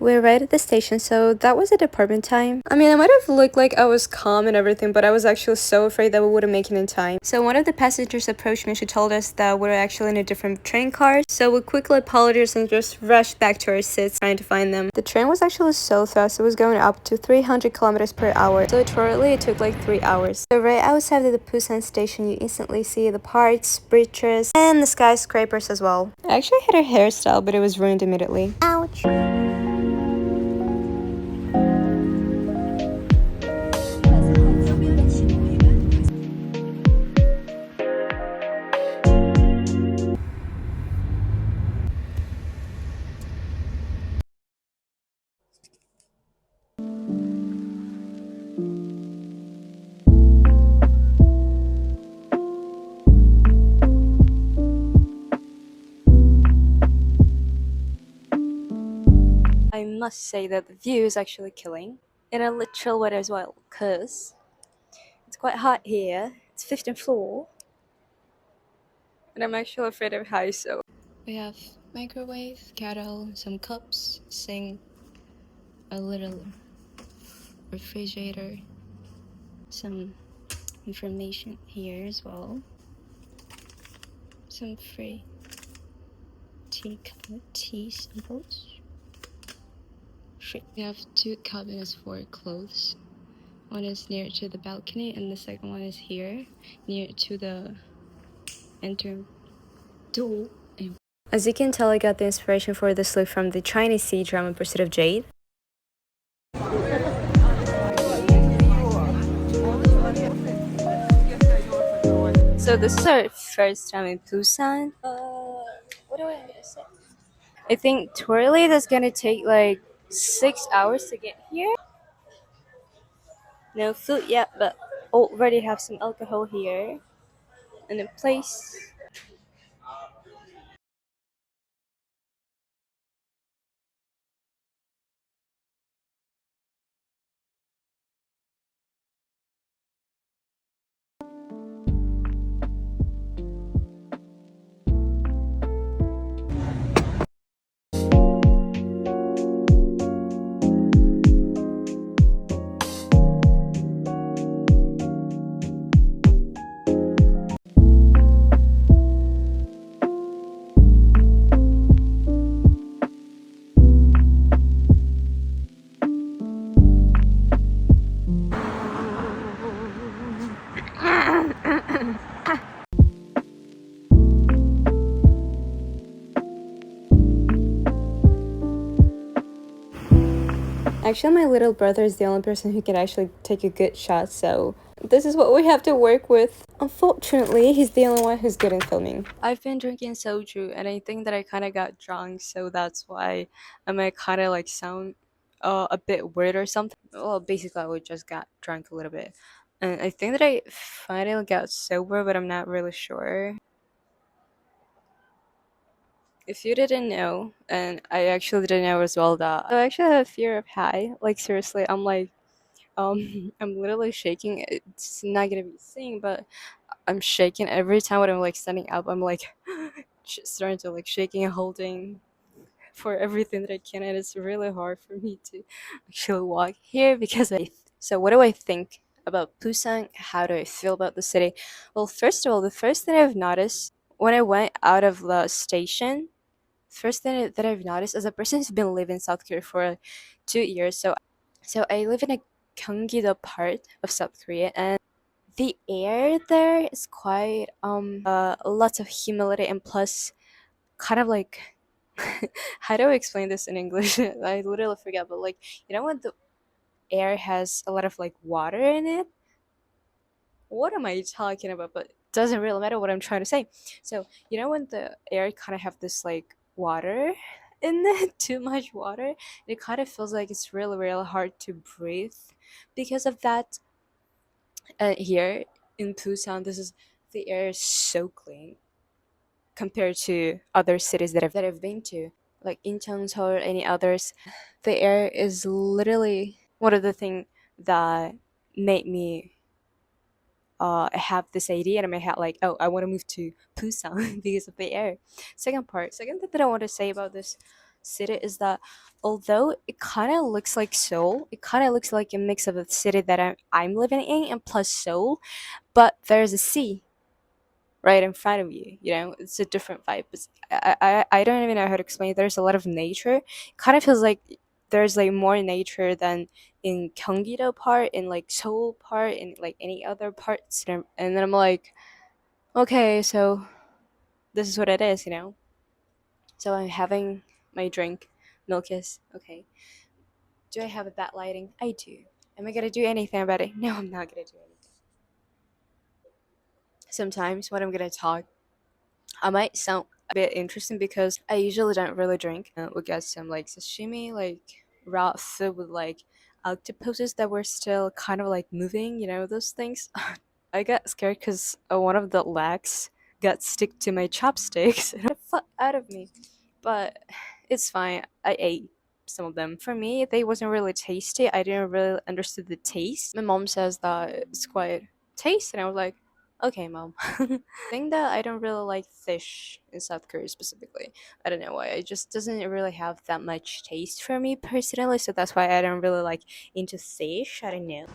We're right at the station, so that was a department time. I mean, I might have looked like I was calm and everything, but I was actually so afraid that we wouldn't make it in time. So one of the passengers approached me. She told us that we're actually in a different train car. So we quickly apologized and just rushed back to our seats trying to find them. The train was actually so fast. It was going up to 300 kilometers per hour. So literally it took like 3 hours. So right outside of the Busan station, you instantly see the parks, bridges, and the skyscrapers as well. I actually had a hairstyle, but it was ruined immediately. Ouch. I must say that the view is actually killing in a literal way as well, because it's quite hot here. It's 15th floor, and I'm actually afraid of heights, so. We have microwave, kettle, some cups, sink, a little refrigerator, some information here as well, some free tea samples. We have 2 cabinets for clothes. One is near to the balcony, and the second one is here, near to the enter door. As you can tell, I got the inspiration for this look from the Chinese C-drama Pursuit of Jade. So this is our first time in Busan. What do I have to say? I think tourally that's gonna take like 6 hours to get here. No food yet, but already have some alcohol here in the place. Actually, my little brother is the only person who can actually take a good shot, so this is what we have to work with. Unfortunately, he's the only one who's good in filming. I've been drinking soju, and I think that I kind of got drunk, so that's why I might kind of like sound a bit weird or something. Well, basically, I would just got drunk a little bit. And I think that I finally got sober, but I'm not really sure. If you didn't know, and I actually didn't know as well, that I actually have a fear of high. Like seriously, I'm like, I'm literally shaking. It's not gonna be seen, but I'm shaking every time when I'm like standing up. I'm like starting to like shaking and holding for everything that I can, and it's really hard for me to actually walk here because I. So what do I think about Busan? How do I feel about the city? Well, first of all, the first thing I've noticed when I went out of the station, first thing that I've noticed as a person who's been living in South Korea for 2 years, so I live in a Gyeonggi-do part of South Korea, and the air there is quite lots of humidity, and plus kind of like how do I explain this in English? I literally forget, but like when the air has a lot of like water in it. What am I talking about? But it doesn't really matter what I'm trying to say. So when the air kind of have this like water in it, too much water, it kind of feels like it's really really hard to breathe because of that. Here in Busan, the air is so clean compared to other cities that I've been to, like Incheon, Seoul, or any others. The air is literally one of the things that made me have this idea in my head, like, oh, I want to move to Busan because of the air. Second thing that I want to say about this city is that although it kind of looks like Seoul, it kind of looks like a mix of the city that I'm living in and plus Seoul, but there's a sea right in front of you. You know, it's a different vibe. I don't even know how to explain it. There's a lot of nature. It kind of feels like there's like more nature than in Gyeonggi-do part, in like Seoul part, in like any other parts. And then I'm like, okay, so this is what it is, you know. So I'm having my drink, milk is okay. Do I have a bad lighting? I do. Am I gonna do anything about it? No, I'm not gonna do anything. Sometimes when I'm gonna talk, I might sound a bit interesting because I usually don't really drink. We got some like sashimi, like raw food with like octopuses that were still kind of like moving, you know, those things. I got scared because one of the legs got stick to my chopsticks and it flew out of me. But it's fine. I ate some of them. For me, they wasn't really tasty. I didn't really understand the taste. My mom says that it's quite tasty, and I was like, okay, mom. Think that I don't really like fish in South Korea specifically. I don't know why. It just doesn't really have that much taste for me personally, so that's why I don't really like into fish. I don't know.